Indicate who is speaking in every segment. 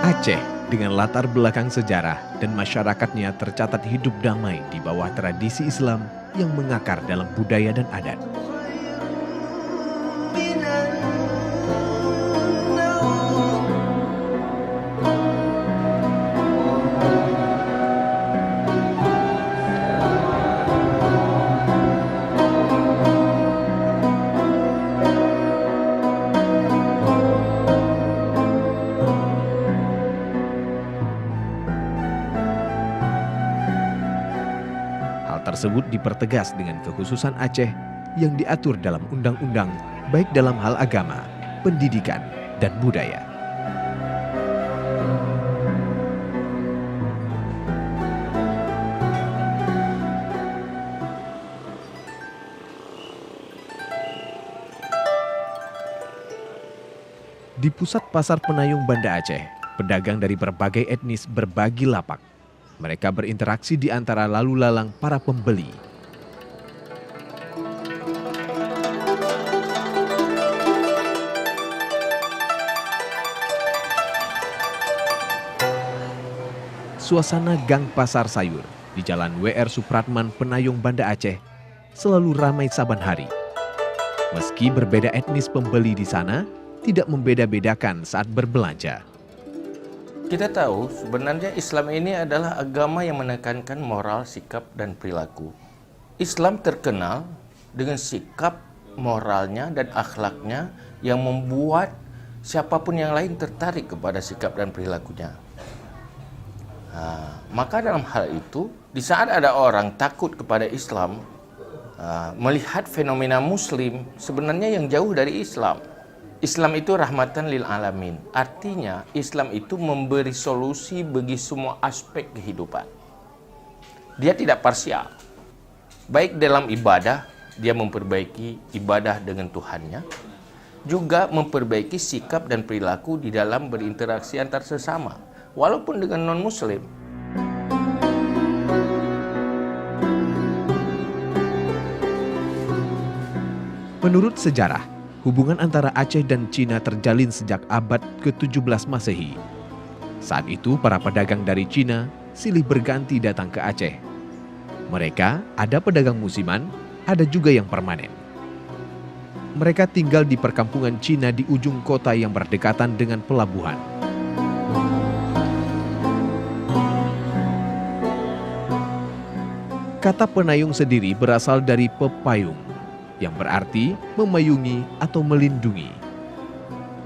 Speaker 1: Aceh dengan latar belakang sejarah dan masyarakatnya tercatat hidup damai di bawah tradisi Islam yang mengakar dalam budaya dan adat. Hal tersebut dipertegas dengan kekhususan Aceh yang diatur dalam undang-undang baik dalam hal agama, pendidikan, dan budaya. Di pusat pasar Penayung Banda Aceh, pedagang dari berbagai etnis berbagi lapak. Mereka berinteraksi di antara lalu lalang para pembeli. Suasana gang pasar sayur di Jalan WR Supratman Penayung Banda Aceh selalu ramai saban hari. Meski berbeda etnis pembeli di sana, tidak membeda-bedakan saat berbelanja.
Speaker 2: Kita tahu sebenarnya Islam ini adalah agama yang menekankan moral, sikap, dan perilaku. Islam terkenal dengan sikap moralnya dan akhlaknya yang membuat siapapun yang lain tertarik kepada sikap dan perilakunya. Maka dalam hal itu, di saat ada orang takut kepada Islam, melihat fenomena Muslim sebenarnya yang jauh dari Islam. Islam itu rahmatan lil alamin. Artinya Islam itu memberi solusi bagi semua aspek kehidupan. Dia tidak parsial. Baik dalam ibadah, dia memperbaiki ibadah dengan Tuhannya, juga memperbaiki sikap dan perilaku di dalam berinteraksi antar sesama, walaupun dengan non-muslim.
Speaker 1: Menurut sejarah, hubungan antara Aceh dan Cina terjalin sejak abad ke-17 Masehi. Saat itu para pedagang dari Cina silih berganti datang ke Aceh. Mereka ada pedagang musiman, ada juga yang permanen. Mereka tinggal di perkampungan Cina di ujung kota yang berdekatan dengan pelabuhan. Kata penayung sendiri berasal dari pepayung, yang berarti memayungi atau melindungi.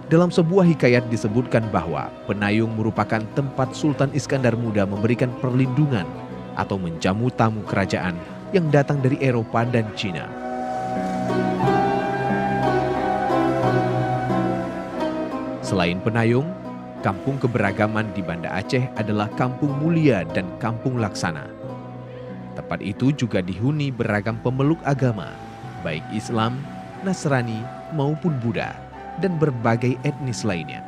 Speaker 1: Dalam sebuah hikayat disebutkan bahwa Penayung merupakan tempat Sultan Iskandar Muda memberikan perlindungan atau menjamu tamu kerajaan yang datang dari Eropa dan Cina. Selain Penayung, kampung keberagaman di Banda Aceh adalah Kampung Mulia dan Kampung Laksana. Tempat itu juga dihuni beragam pemeluk agama, baik Islam, Nasrani, maupun Buddha, dan berbagai etnis lainnya.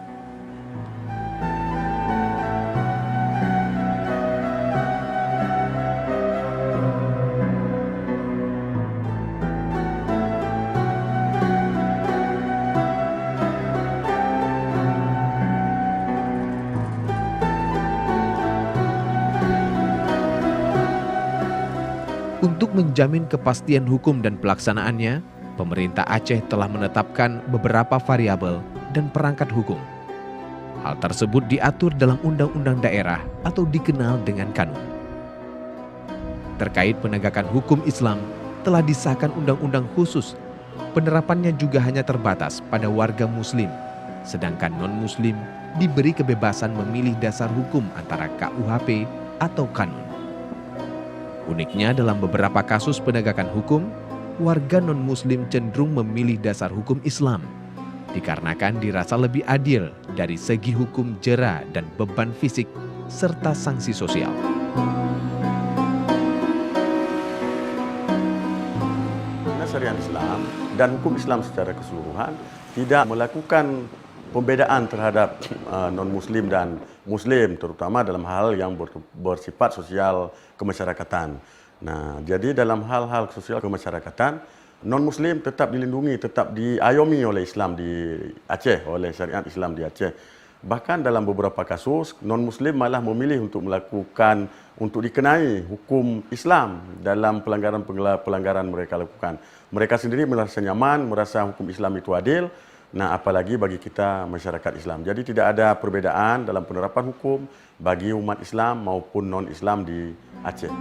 Speaker 1: Untuk menjamin kepastian hukum dan pelaksanaannya, pemerintah Aceh telah menetapkan beberapa variabel dan perangkat hukum. Hal tersebut diatur dalam undang-undang daerah atau dikenal dengan kanun. Terkait penegakan hukum Islam, telah disahkan undang-undang khusus. Penerapannya juga hanya terbatas pada warga Muslim, sedangkan non-Muslim diberi kebebasan memilih dasar hukum antara KUHP atau kanun. Uniknya dalam beberapa kasus penegakan hukum, warga non-muslim cenderung memilih dasar hukum Islam, dikarenakan dirasa lebih adil dari segi hukum jera dan beban fisik, serta sanksi sosial.
Speaker 3: Syariat Islam dan hukum Islam secara keseluruhan tidak melakukan pembedaan terhadap non-muslim dan muslim, terutama dalam hal yang bersifat sosial kemasyarakatan. Nah, jadi dalam hal-hal sosial kemasyarakatan, non-muslim tetap dilindungi, tetap diayomi oleh Islam di Aceh, oleh syariat Islam di Aceh. Bahkan dalam beberapa kasus, non-Muslim malah memilih untuk dikenai hukum Islam dalam pelanggaran mereka lakukan. Mereka sendiri merasa nyaman, merasa hukum Islam itu adil, nah apalagi bagi kita masyarakat Islam. Jadi tidak ada perbedaan dalam penerapan hukum bagi umat Islam maupun non-Islam di Aceh.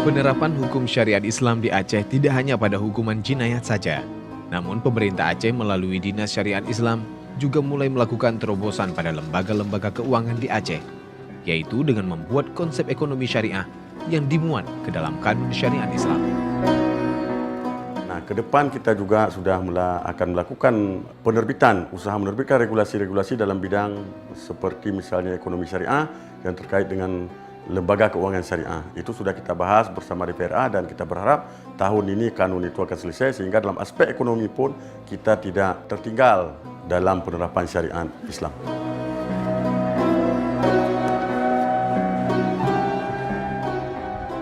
Speaker 1: Penerapan hukum syariat Islam di Aceh tidak hanya pada hukuman jinayat saja. Namun pemerintah Aceh melalui Dinas Syariat Islam juga mulai melakukan terobosan pada lembaga-lembaga keuangan di Aceh, yaitu dengan membuat konsep ekonomi syariah yang dimuat ke dalam kanun syariat Islam.
Speaker 3: Nah, ke depan kita juga sudah akan melakukan usaha menerbitkan regulasi-regulasi dalam bidang seperti misalnya ekonomi syariah yang terkait dengan lembaga keuangan syariah. Itu sudah kita bahas bersama DPRA dan kita berharap tahun ini kanun itu akan selesai sehingga dalam aspek ekonomi pun kita tidak tertinggal dalam penerapan syariat Islam.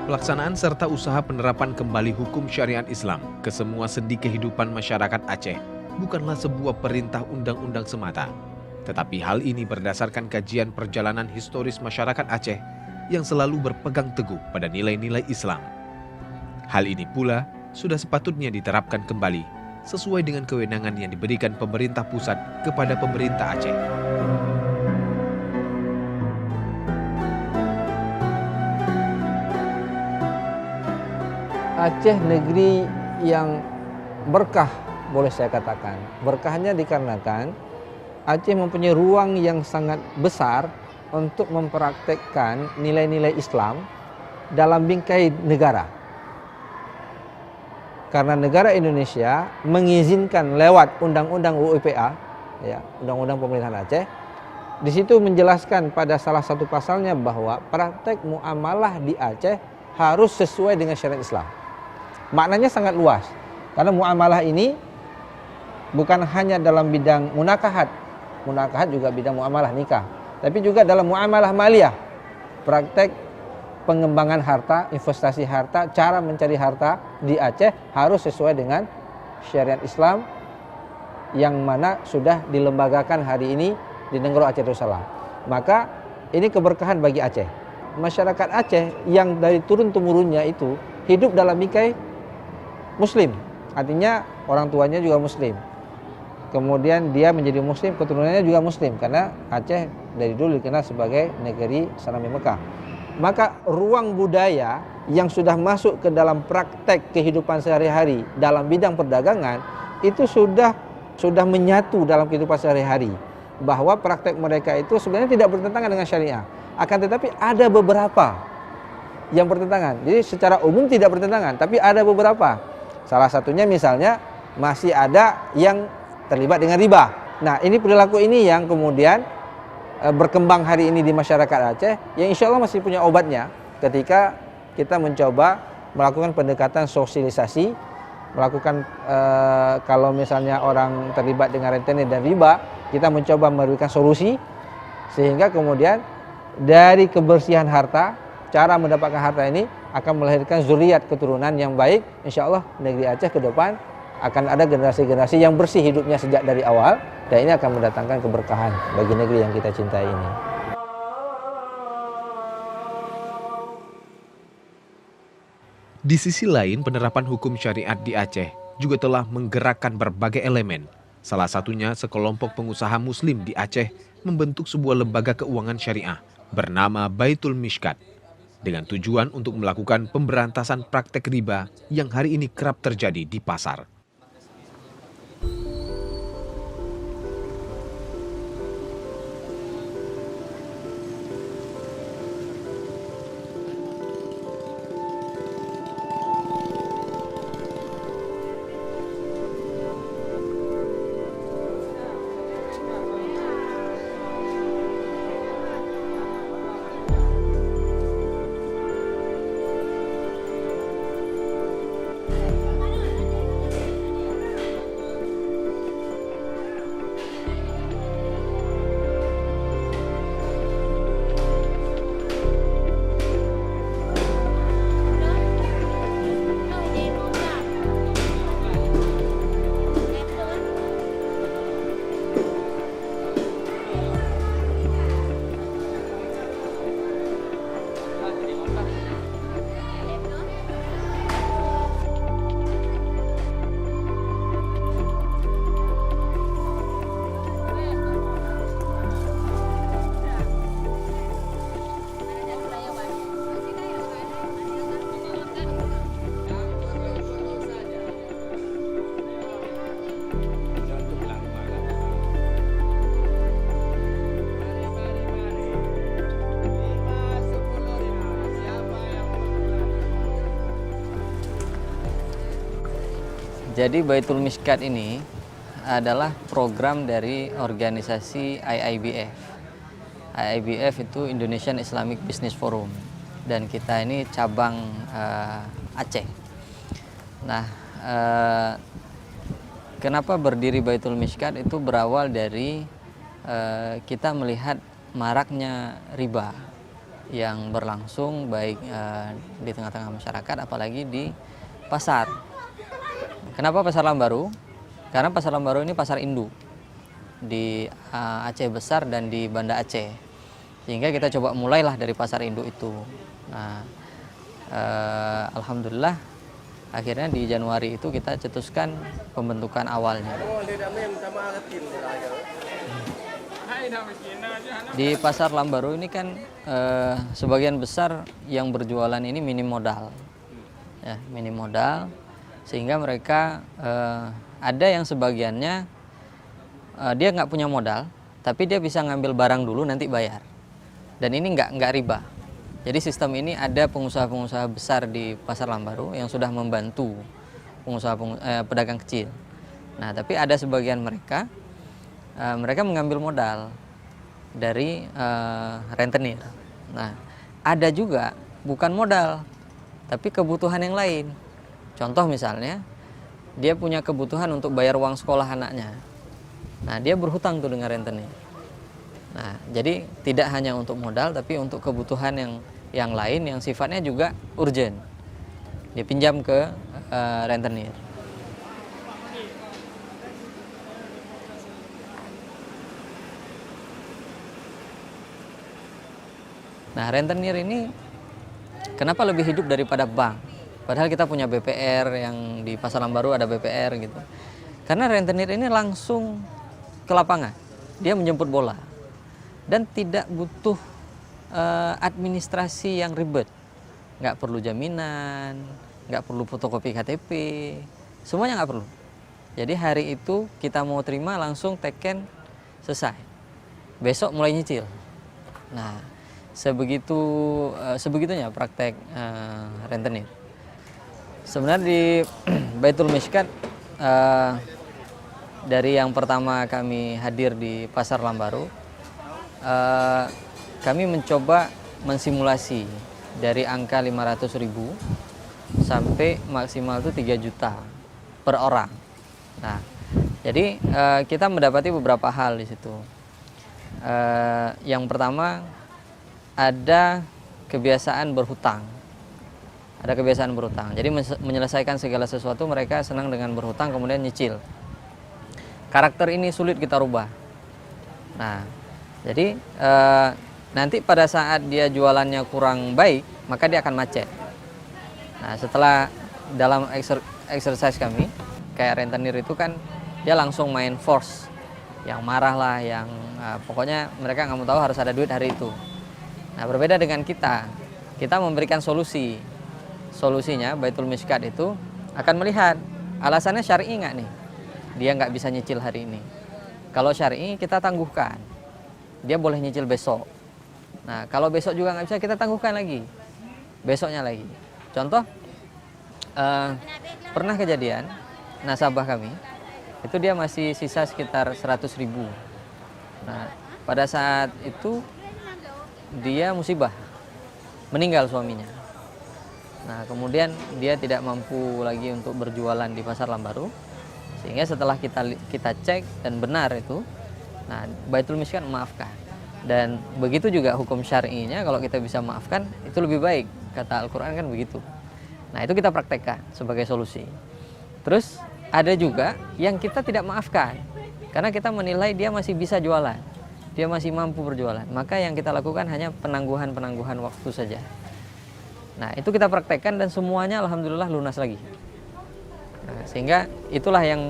Speaker 1: Pelaksanaan serta usaha penerapan kembali hukum syariat Islam ke semua sendi kehidupan masyarakat Aceh bukanlah sebuah perintah undang-undang semata, tetapi hal ini berdasarkan kajian perjalanan historis masyarakat Aceh yang selalu berpegang teguh pada nilai-nilai Islam. Hal ini pula sudah sepatutnya diterapkan kembali sesuai dengan kewenangan yang diberikan pemerintah pusat kepada pemerintah Aceh.
Speaker 4: Aceh negeri yang berkah, boleh saya katakan. Berkahnya dikarenakan Aceh mempunyai ruang yang sangat besar untuk mempraktekkan nilai-nilai Islam dalam bingkai negara. Karena negara Indonesia mengizinkan lewat Undang-Undang UU-PA, ya, Undang-Undang Pemerintahan Aceh, di situ menjelaskan pada salah satu pasalnya bahwa praktek muamalah di Aceh harus sesuai dengan syariat Islam. Maknanya sangat luas, karena muamalah ini bukan hanya dalam bidang munakahat juga bidang muamalah nikah, tapi juga dalam muamalah maliyah, praktek pengembangan harta, investasi harta, cara mencari harta di Aceh harus sesuai dengan syariat Islam yang mana sudah dilembagakan hari ini di Negoro Aceh Darussalam. Maka ini keberkahan bagi Aceh. Masyarakat Aceh yang dari turun-temurunnya itu hidup dalam bingkai Muslim, artinya orang tuanya juga Muslim. Kemudian dia menjadi Muslim, keturunannya juga Muslim, karena Aceh dari dulu dikenal sebagai negeri Sarami Mekah. Maka ruang budaya yang sudah masuk ke dalam praktek kehidupan sehari-hari dalam bidang perdagangan itu sudah menyatu dalam kehidupan sehari-hari. Bahwa praktek mereka itu sebenarnya tidak bertentangan dengan syariah. Akan tetapi ada beberapa yang bertentangan. Jadi secara umum tidak bertentangan, tapi ada beberapa. Salah satunya misalnya masih ada yang terlibat dengan riba. Nah, ini perilaku ini yang kemudian berkembang hari ini di masyarakat Aceh yang insya Allah masih punya obatnya ketika kita mencoba melakukan pendekatan sosialisasi, melakukan kalau misalnya orang terlibat dengan rentenir dan riba, kita mencoba memberikan solusi sehingga kemudian dari kebersihan harta, cara mendapatkan harta ini akan melahirkan zuriat keturunan yang baik. Insya Allah negeri Aceh ke depan akan ada generasi-generasi yang bersih hidupnya sejak dari awal, dan ini akan mendatangkan keberkahan bagi negeri yang kita cintai ini.
Speaker 1: Di sisi lain, penerapan hukum syariat di Aceh juga telah menggerakkan berbagai elemen. Salah satunya sekelompok pengusaha Muslim di Aceh membentuk sebuah lembaga keuangan syariah bernama Baitul Mishkat dengan tujuan untuk melakukan pemberantasan praktek riba yang hari ini kerap terjadi di pasar.
Speaker 5: Jadi Baitul Mishkat ini adalah program dari organisasi IIBF. IIBF itu Indonesian Islamic Business Forum, dan kita ini cabang Aceh. Nah, kenapa berdiri Baitul Mishkat itu berawal dari kita melihat maraknya riba yang berlangsung baik di tengah-tengah masyarakat, apalagi di pasar. Kenapa Pasar Lambaru? Karena Pasar Lambaru ini pasar induk di Aceh Besar dan di Banda Aceh, sehingga kita coba mulailah dari pasar induk itu. Nah, alhamdulillah akhirnya di Januari itu kita cetuskan pembentukan awalnya. Di Pasar Lambaru ini kan sebagian besar yang berjualan ini minim modal, ya, minim modal, sehingga mereka ada yang sebagiannya dia nggak punya modal, tapi dia bisa ngambil barang dulu nanti bayar, dan ini nggak riba. Jadi sistem ini ada pengusaha-pengusaha besar di Pasar Lambaru yang sudah membantu pedagang kecil. Nah, tapi ada sebagian mereka mengambil modal dari rentenir. Nah, ada juga bukan modal, tapi kebutuhan yang lain. Contoh misalnya, dia punya kebutuhan untuk bayar uang sekolah anaknya. Nah, dia berhutang tuh dengan rentenir. Nah, jadi tidak hanya untuk modal, tapi untuk kebutuhan yang lain yang sifatnya juga urgent. Dia pinjam ke rentenir. Nah, rentenir ini kenapa lebih hidup daripada bank? Padahal kita punya BPR, yang di Pasar Lambaru ada BPR gitu. Karena rentenir ini langsung ke lapangan, dia menjemput bola, dan tidak butuh administrasi yang ribet. Nggak perlu jaminan, nggak perlu fotokopi KTP, semuanya nggak perlu. Jadi hari itu kita mau terima langsung teken, selesai. Besok mulai nyicil. Nah, sebegitunya praktek rentenir. Sebenarnya di Baitul Mishkat dari yang pertama kami hadir di Pasar Lambaru, kami mencoba mensimulasi dari angka 500.000 sampai maksimal itu 3 juta per orang. Nah, jadi kita mendapati beberapa hal di situ. Yang pertama, ada kebiasaan berhutang. Ada kebiasaan berhutang. Jadi menyelesaikan segala sesuatu mereka senang dengan berhutang kemudian nyicil. Karakter ini sulit kita rubah. Nah, jadi nanti pada saat dia jualannya kurang baik, maka dia akan macet. Nah, setelah dalam exercise kami, kayak rentenir itu kan dia langsung main force, yang marah lah, yang pokoknya mereka nggak mau tahu, harus ada duit hari itu. Nah, berbeda dengan kita memberikan solusi. Solusinya Baitul Mishkat itu akan melihat alasannya syar'i nggak nih, dia nggak bisa nyicil hari ini. Kalau syar'i kita tangguhkan, dia boleh nyicil besok. Nah, kalau besok juga nggak bisa, kita tangguhkan lagi, besoknya lagi. Contoh, pernah kejadian nasabah kami itu dia masih sisa sekitar 100.000. Nah, pada saat itu dia musibah, meninggal suaminya. Nah, kemudian dia tidak mampu lagi untuk berjualan di Pasar Lambaru, sehingga setelah kita cek dan benar itu, nah, Baitul Mishkat memaafkan. Dan begitu juga hukum syar'inya, kalau kita bisa maafkan itu lebih baik, kata Al-Quran kan begitu. Nah, itu kita praktekkan sebagai solusi. Terus ada juga yang kita tidak maafkan, karena kita menilai dia masih bisa jualan, dia masih mampu berjualan, maka yang kita lakukan hanya penangguhan waktu saja. Nah, itu kita praktekkan dan semuanya alhamdulillah lunas lagi. Nah, sehingga itulah yang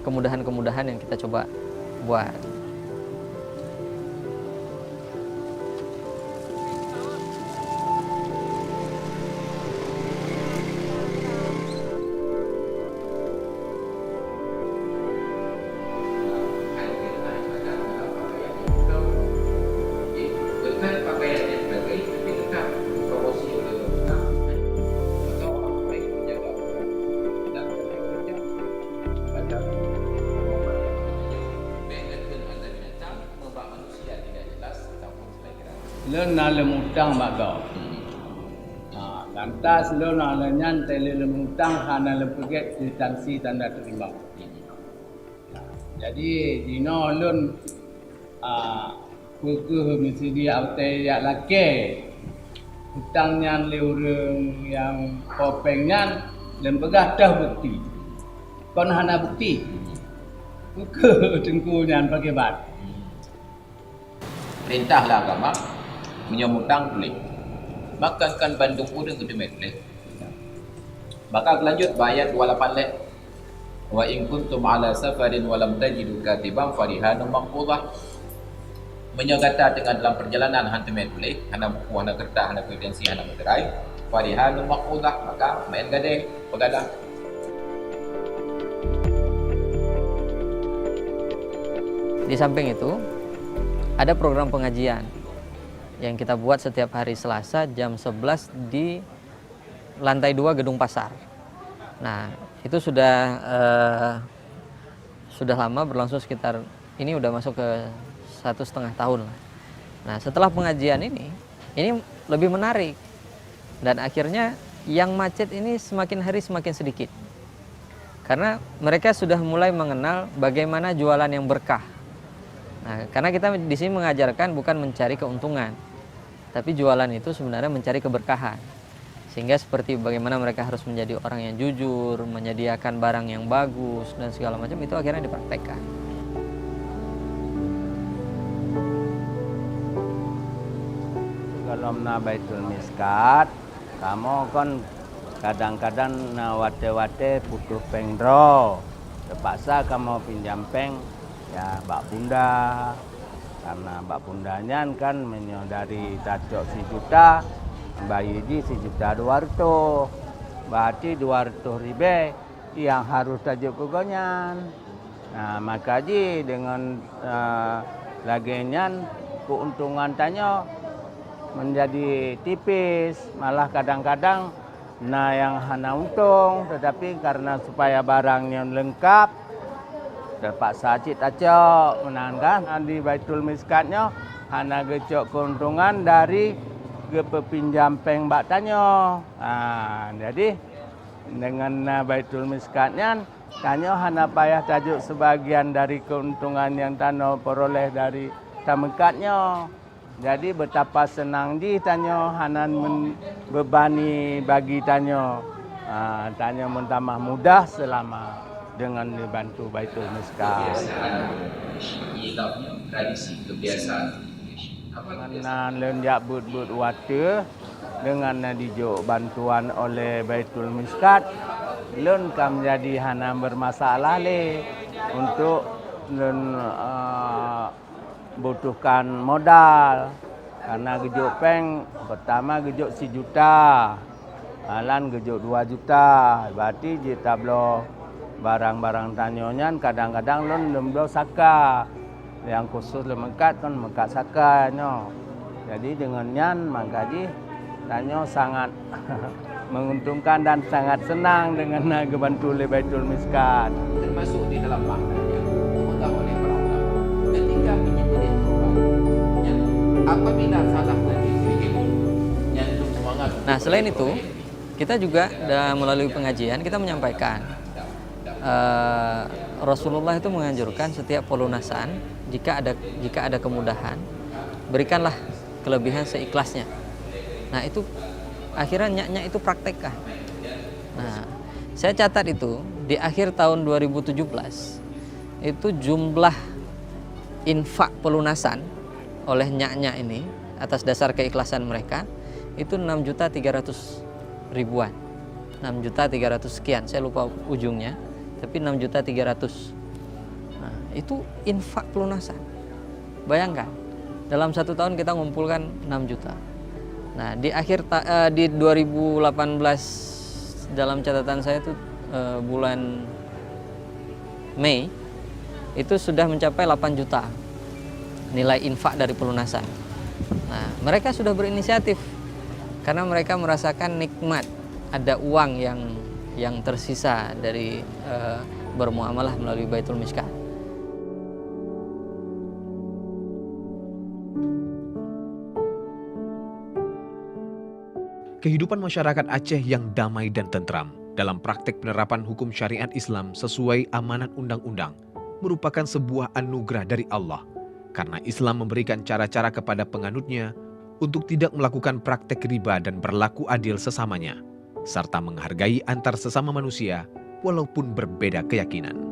Speaker 5: kemudahan-kemudahan yang kita coba buat.
Speaker 6: Leun na lemutang baga. Lantas leun na lenyan tele lemutang hana lepeget kwitansi tanda terima. Jadi dino leun kuku mesti dia autai ya laki. Hutangnya leureng yang kopengnya lempegah dah bukti. Kon hana bukti. Kuku tengkunya pakai bat.
Speaker 7: Perintahlah agama menyamutang boleh. Maka kan Bandung udang ke demet boleh. Maka lanjut ayat 28 leh. Wa in kuntum ala safarin wa lam tajidu katiban farihanun maqbudah. Menyogata dengan dalam perjalanan hantu met boleh, hana buku, hana kertas, hana kwitansi, hana materai. Farihanun maqbudah, maka main gadai, begadang.
Speaker 5: Di samping itu, ada program pengajian yang kita buat setiap hari Selasa jam 11 di lantai 2 Gedung Pasar. Nah, itu sudah lama berlangsung sekitar, ini udah masuk ke 1,5 tahun lah. Nah, setelah pengajian ini lebih menarik. Dan akhirnya yang macet ini semakin hari semakin sedikit. Karena mereka sudah mulai mengenal bagaimana jualan yang berkah. Nah, karena kita di sini mengajarkan bukan mencari keuntungan, tapi jualan itu sebenarnya mencari keberkahan. Sehingga seperti bagaimana mereka harus menjadi orang yang jujur, menyediakan barang yang bagus dan segala macam, itu akhirnya dipraktekkan.
Speaker 6: Kalau na Baitul Miskat, kamu kan kadang-kadang na wate-wate putuh pengdro. Terpaksa kamu pinjam peng ya Mbak Bunda, karena Mbak Bundanya kan dari Tacok 1 juta, Mbak Yidi 1.200.000, berarti 200 ribu yang harus tajuk kegonyan. Nah, maka dengan lagenyan keuntungan tanya menjadi tipis, malah kadang-kadang yang hana untung, tetapi karena supaya barangnya lengkap, terpaksa cik tacok menangkan di Baitul Miskatnya hana gecok keuntungan dari kepinjam peng bak tanyo. Jadi dengan Baitul Miskatnya tanyo hana payah tajuk sebagian dari keuntungan yang tanyo peroleh dari tamekatnya. Jadi betapa senang di tanyo hana membebani bagi tanyo. Tanyo mentambah mudah selama dengan dibantu Baitul Miskat.
Speaker 7: Tradisi kebiasaan.
Speaker 6: Dengan lenjak but-but water dengan dijuk bantuan oleh Baitul Miskat, lun kam jadi hana bermasalah le untuk lun butuhkan modal karena gejuk peng pertama gejuk 1 juta, alan gejuk 2 juta, berarti kita belum barang-barang tanyonya kadang-kadang lun belum saka yang khusus lemekat kan mekat saka no. Jadi dengan nyan maka tanyo sangat menguntungkan dan sangat senang dengan kebantu oleh Baitul Miskat.
Speaker 7: Termasuk di dalam maknanya dipegang oleh para ulama ketika menyebut korban yang apabila salah dan dikritik nyantum semangat.
Speaker 5: Nah, selain itu kita juga melalui pengajian kita menyampaikan Rasulullah itu menganjurkan setiap pelunasan jika ada kemudahan berikanlah kelebihan seikhlasnya. Nah, itu akhirnya nyaknya itu praktekkan. Nah, saya catat itu di akhir tahun 2017 itu jumlah infak pelunasan oleh nyaknya ini atas dasar keikhlasan mereka itu 6.300.000 ribuan. 6.300 sekian, saya lupa ujungnya. Tapi 6.300.000. Nah, itu infak pelunasan. Bayangkan, dalam 1 tahun kita ngumpulkan 6 juta. Nah, di akhir di 2018 dalam catatan saya itu bulan Mei itu sudah mencapai 8 juta nilai infak dari pelunasan. Nah, mereka sudah berinisiatif karena mereka merasakan nikmat ada uang yang tersisa dari bermuamalah melalui Baitul Miskat.
Speaker 1: Kehidupan masyarakat Aceh yang damai dan tentram dalam praktek penerapan hukum syariat Islam sesuai amanat undang-undang merupakan sebuah anugerah dari Allah, karena Islam memberikan cara-cara kepada penganutnya untuk tidak melakukan praktek riba dan berlaku adil sesamanya, serta menghargai antar sesama manusia walaupun berbeda keyakinan.